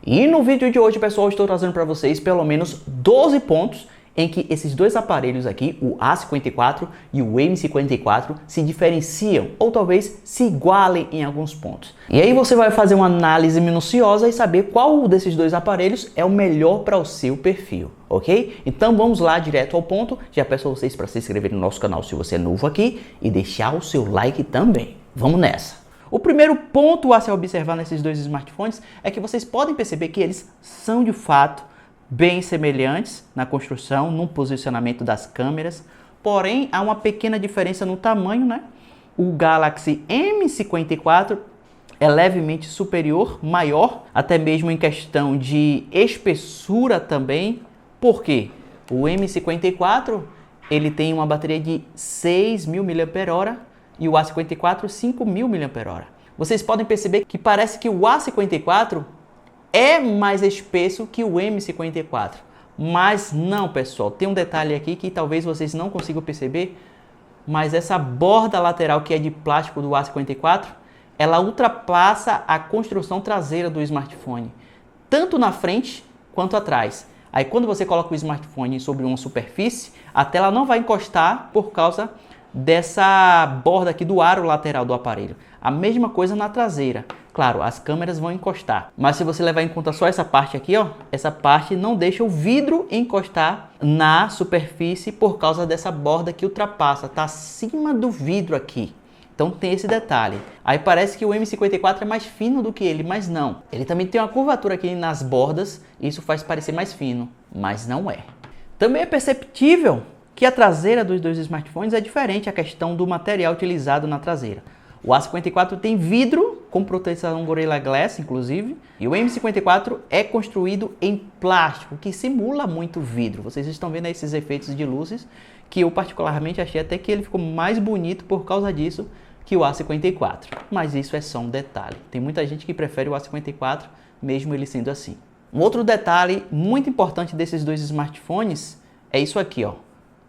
E no vídeo de hoje, pessoal, estou trazendo para vocês pelo menos 12 pontos em que esses dois aparelhos aqui, o A54 e o M54, se diferenciam ou talvez se igualem em alguns pontos. E aí você vai fazer uma análise minuciosa e saber qual desses dois aparelhos é o melhor para o seu perfil, ok? Então vamos lá direto ao ponto. Já peço a vocês para se inscreverem no nosso canal se você é novo aqui e deixar o seu like também. Vamos nessa! O primeiro ponto a se observar nesses dois smartphones é que vocês podem perceber que eles são de fato bem semelhantes na construção, no posicionamento das câmeras, porém há uma pequena diferença no tamanho, né? O Galaxy M54 é levemente superior, maior, até mesmo em questão de espessura também. Por quê? O M54 ele tem uma bateria de 6.000 mAh e o A54 5.000 mAh. Vocês podem perceber que parece que o A54 é mais espesso que o M54, mas não, pessoal, tem um detalhe aqui que talvez vocês não consigam perceber, mas essa borda lateral que é de plástico do A54, ela ultrapassa a construção traseira do smartphone, tanto na frente quanto atrás. Aí quando você coloca o smartphone sobre uma superfície, a tela não vai encostar por causa dessa borda aqui do aro lateral do aparelho. A mesma coisa na traseira. Claro, as câmeras vão encostar, mas se você levar em conta só essa parte aqui, ó, essa parte não deixa o vidro encostar na superfície por causa dessa borda que ultrapassa, tá acima do vidro aqui. Então tem esse detalhe. Aí parece que o M54 é mais fino do que ele, mas não. Ele também tem uma curvatura aqui nas bordas, e isso faz parecer mais fino, mas não é. Também é perceptível que a traseira dos dois smartphones é diferente, a questão do material utilizado na traseira. O A54 tem vidro com proteção Gorilla Glass, inclusive, e o M54 é construído em plástico, que simula muito vidro. Vocês estão vendo aí esses efeitos de luzes, que eu particularmente achei até que ele ficou mais bonito por causa disso que o A54. Mas isso é só um detalhe. Tem muita gente que prefere o A54, mesmo ele sendo assim. Um outro detalhe muito importante desses dois smartphones é isso aqui, ó.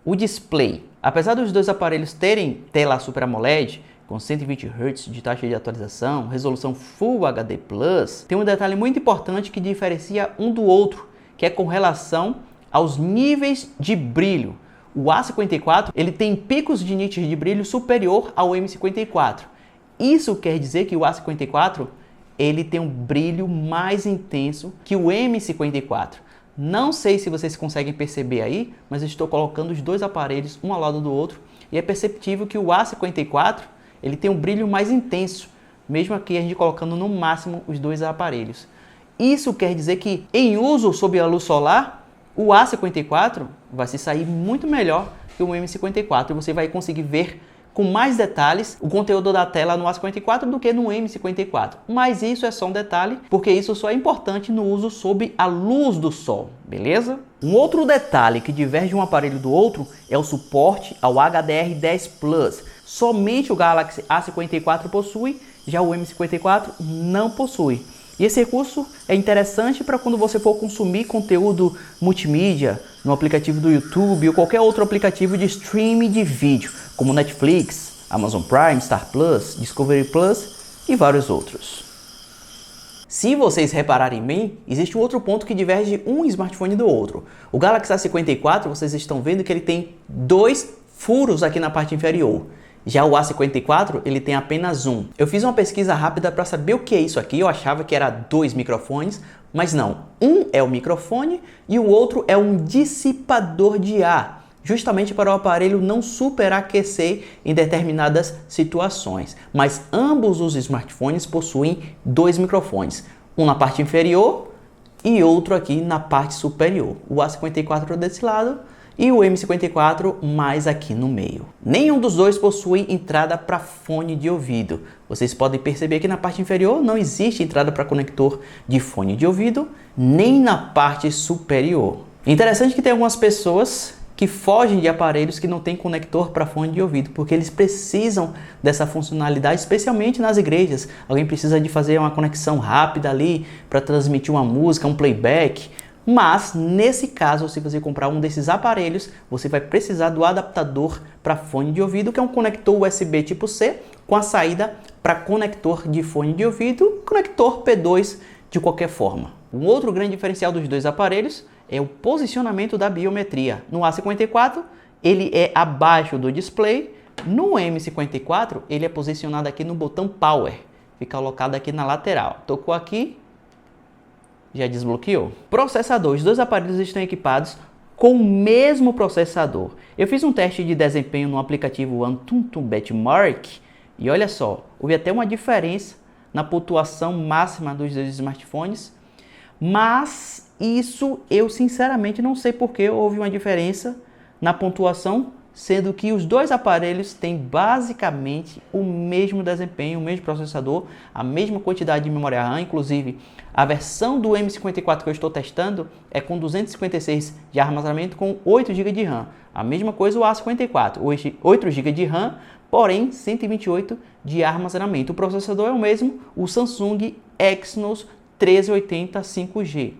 O display. Apesar dos dois aparelhos terem tela Super AMOLED, com 120 Hz de taxa de atualização, resolução Full HD+, tem um detalhe muito importante que diferencia um do outro, que é com relação aos níveis de brilho. O A54 ele tem picos de nits de brilho superior ao M54. Isso quer dizer que o A54 ele tem um brilho mais intenso que o M54. Não sei se vocês conseguem perceber aí, mas eu estou colocando os dois aparelhos um ao lado do outro e é perceptível que o A54 ele tem um brilho mais intenso, mesmo aqui a gente colocando no máximo os dois aparelhos. Isso quer dizer que em uso sob a luz solar, o A54 vai se sair muito melhor que o M54 e você vai conseguir ver com mais detalhes o conteúdo da tela no A54 do que no M54. Mas isso é só um detalhe, porque isso só é importante no uso sob a luz do sol, beleza? Um outro detalhe que diverge um aparelho do outro é o suporte ao HDR10+. Somente o Galaxy A54 possui, já o M54 não possui. E esse recurso é interessante para quando você for consumir conteúdo multimídia no aplicativo do YouTube ou qualquer outro aplicativo de streaming de vídeo, como Netflix, Amazon Prime, Star Plus, Discovery Plus e vários outros. Se vocês repararem bem, existe um outro ponto que diverge um smartphone do outro. O Galaxy A54, vocês estão vendo que ele tem dois furos aqui na parte inferior. Já o A54, ele tem apenas um. Eu fiz uma pesquisa rápida para saber o que é isso aqui. Eu achava que era dois microfones, mas não. Um é o microfone e o outro é um dissipador de ar, justamente para o aparelho não superaquecer em determinadas situações. Mas ambos os smartphones possuem dois microfones, um na parte inferior e outro aqui na parte superior. O A54 desse lado e o M54 mais aqui no meio. Nenhum dos dois possui entrada para fone de ouvido. Vocês podem perceber que na parte inferior não existe entrada para conector de fone de ouvido, nem na parte superior. Interessante que tem algumas pessoas que fogem de aparelhos que não têm conector para fone de ouvido, porque eles precisam dessa funcionalidade, especialmente nas igrejas. Alguém precisa de fazer uma conexão rápida ali para transmitir uma música, um playback. Mas, nesse caso, se você comprar um desses aparelhos, você vai precisar do adaptador para fone de ouvido, que é um conector USB tipo C, com a saída para conector de fone de ouvido, conector P2 de qualquer forma. Um outro grande diferencial dos dois aparelhos é o posicionamento da biometria. No A54, ele é abaixo do display. No M54, ele é posicionado aqui no botão Power. Fica alocado aqui na lateral. Tocou aqui, já desbloqueou. Processador. Os dois aparelhos estão equipados com o mesmo processador. Eu fiz um teste de desempenho no aplicativo Antutu Benchmark e olha só, houve até uma diferença na pontuação máxima dos dois smartphones, mas isso eu sinceramente não sei porque houve uma diferença na pontuação, sendo que os dois aparelhos têm basicamente o mesmo desempenho, o mesmo processador, a mesma quantidade de memória RAM, inclusive a versão do M54 que eu estou testando é com 256 de armazenamento com 8 GB de RAM. A mesma coisa o A54, 8 GB de RAM, porém 128 de armazenamento. O processador é o mesmo, o Samsung Exynos 1380 5G.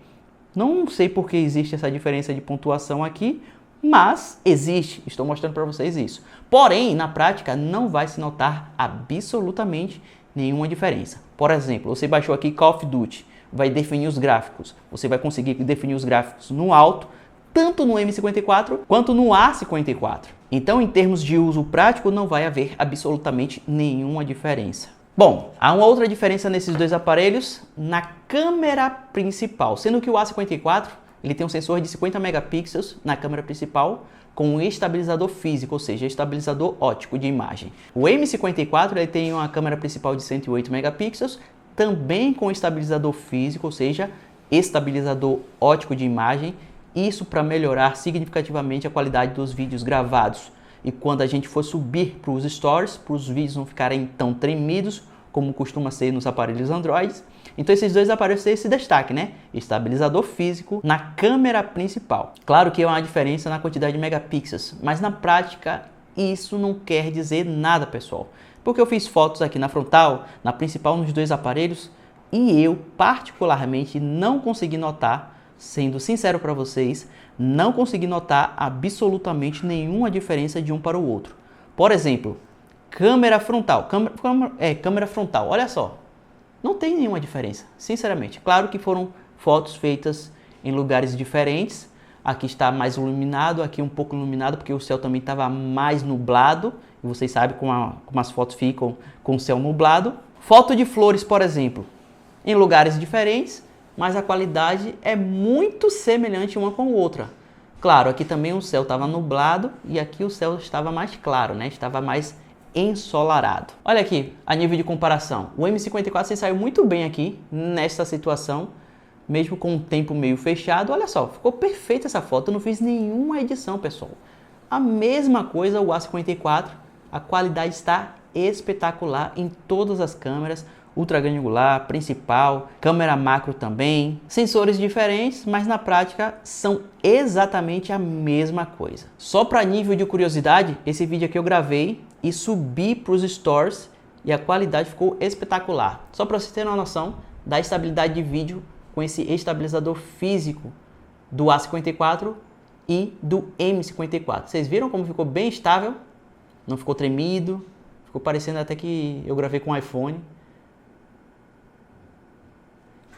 Não sei por que existe essa diferença de pontuação aqui, mas existe, estou mostrando para vocês isso. Porém, na prática, não vai se notar absolutamente nenhuma diferença. Por exemplo, você baixou aqui Call of Duty, vai definir os gráficos. Você vai conseguir definir os gráficos no alto, tanto no M54 quanto no A54. Então, em termos de uso prático, não vai haver absolutamente nenhuma diferença. Bom, há uma outra diferença nesses dois aparelhos na câmera principal, sendo que o A54 ele tem um sensor de 50 megapixels na câmera principal com um estabilizador físico, ou seja, estabilizador óptico de imagem. O M54 ele tem uma câmera principal de 108 megapixels, também com estabilizador físico, ou seja, estabilizador óptico de imagem, isso para melhorar significativamente a qualidade dos vídeos gravados. E quando a gente for subir para os stories, para os vídeos não ficarem tão tremidos como costuma ser nos aparelhos Android. Então esses dois aparelhos têm esse destaque, né? Estabilizador físico na câmera principal. Claro que há uma diferença na quantidade de megapixels, mas na prática isso não quer dizer nada, pessoal. Porque eu fiz fotos aqui na frontal, na principal, nos dois aparelhos, e eu particularmente não consegui notar, sendo sincero para vocês, não consegui notar absolutamente nenhuma diferença de um para o outro. Por exemplo, câmera frontal, câmera frontal, olha só. Não tem nenhuma diferença, sinceramente. Claro que foram fotos feitas em lugares diferentes. Aqui está mais iluminado, aqui um pouco iluminado, porque o céu também estava mais nublado. E vocês sabem como as fotos ficam com o céu nublado. Foto de flores, por exemplo, em lugares diferentes, mas a qualidade é muito semelhante uma com a outra. Claro, aqui também o céu estava nublado e aqui o céu estava mais claro, né? Estava mais ensolarado. Olha aqui, a nível de comparação, o M54 se saiu muito bem aqui nesta situação, mesmo com o tempo meio fechado. Olha só, ficou perfeita essa foto, eu não fiz nenhuma edição, pessoal. A mesma coisa o A54, a qualidade está espetacular em todas as câmeras, ultra grande angular, principal, câmera macro também, sensores diferentes, mas na prática são exatamente a mesma coisa. Só para nível de curiosidade, esse vídeo aqui eu gravei e subi para os stores e a qualidade ficou espetacular. Só para vocês terem uma noção da estabilidade de vídeo com esse estabilizador físico do A54 e do M54. Vocês viram como ficou bem estável? Não ficou tremido, ficou parecendo até que eu gravei com um iPhone.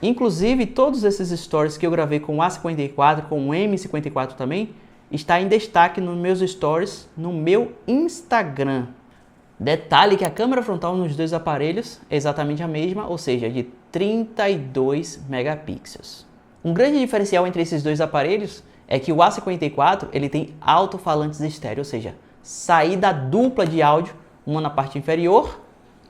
Inclusive, todos esses stories que eu gravei com o A54, com o M54 também, está em destaque nos meus stories no meu Instagram. Detalhe que a câmera frontal nos dois aparelhos é exatamente a mesma, ou seja, de 32 megapixels. Um grande diferencial entre esses dois aparelhos é que o A54 ele tem alto-falantes estéreo, ou seja, saída dupla de áudio, uma na parte inferior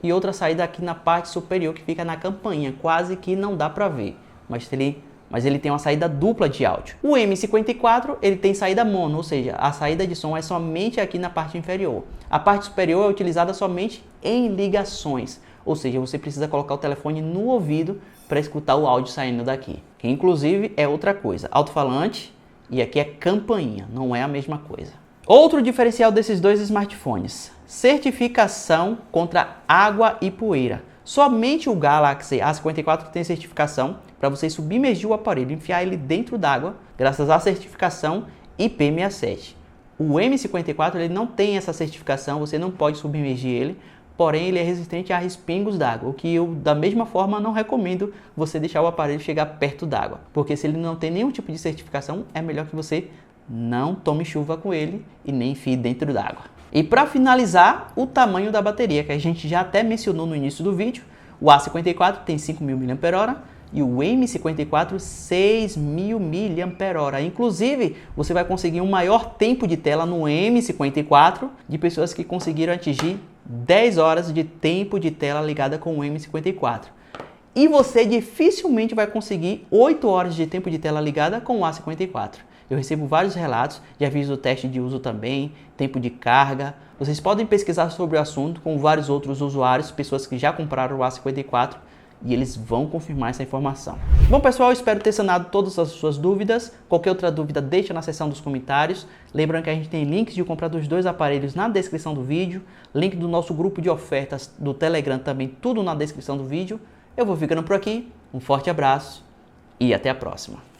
e outra saída aqui na parte superior que fica na campainha, quase que não dá para ver, mas ele tem uma saída dupla de áudio. O M54 ele tem saída mono, ou seja, a saída de som é somente aqui na parte inferior. A parte superior é utilizada somente em ligações, ou seja, você precisa colocar o telefone no ouvido para escutar o áudio saindo daqui, que inclusive é outra coisa, alto-falante e aqui é campainha, não é a mesma coisa. Outro diferencial desses dois smartphones, certificação contra água e poeira. Somente o Galaxy A54 tem certificação para você submergir o aparelho, enfiar ele dentro d'água, graças à certificação IP67. O M54 ele não tem essa certificação, você não pode submergir ele, porém ele é resistente a respingos d'água, o que eu, da mesma forma, não recomendo você deixar o aparelho chegar perto d'água, porque se ele não tem nenhum tipo de certificação, é melhor que você não tome chuva com ele e nem enfie dentro d'água. E para finalizar, o tamanho da bateria, que a gente já até mencionou no início do vídeo. O A54 tem 5.000 mAh e o M54 6.000 mAh. Inclusive, você vai conseguir um maior tempo de tela no M54 de pessoas que conseguiram atingir 10 horas de tempo de tela ligada com o M54. E você dificilmente vai conseguir 8 horas de tempo de tela ligada com o A54. Eu recebo vários relatos, já fiz o teste de uso também, tempo de carga. Vocês podem pesquisar sobre o assunto com vários outros usuários, pessoas que já compraram o A54 e eles vão confirmar essa informação. Bom pessoal, espero ter sanado todas as suas dúvidas. Qualquer outra dúvida deixa na seção dos comentários. Lembrando que a gente tem links de compra dos dois aparelhos na descrição do vídeo, link do nosso grupo de ofertas do Telegram também, tudo na descrição do vídeo. Eu vou ficando por aqui, um forte abraço e até a próxima.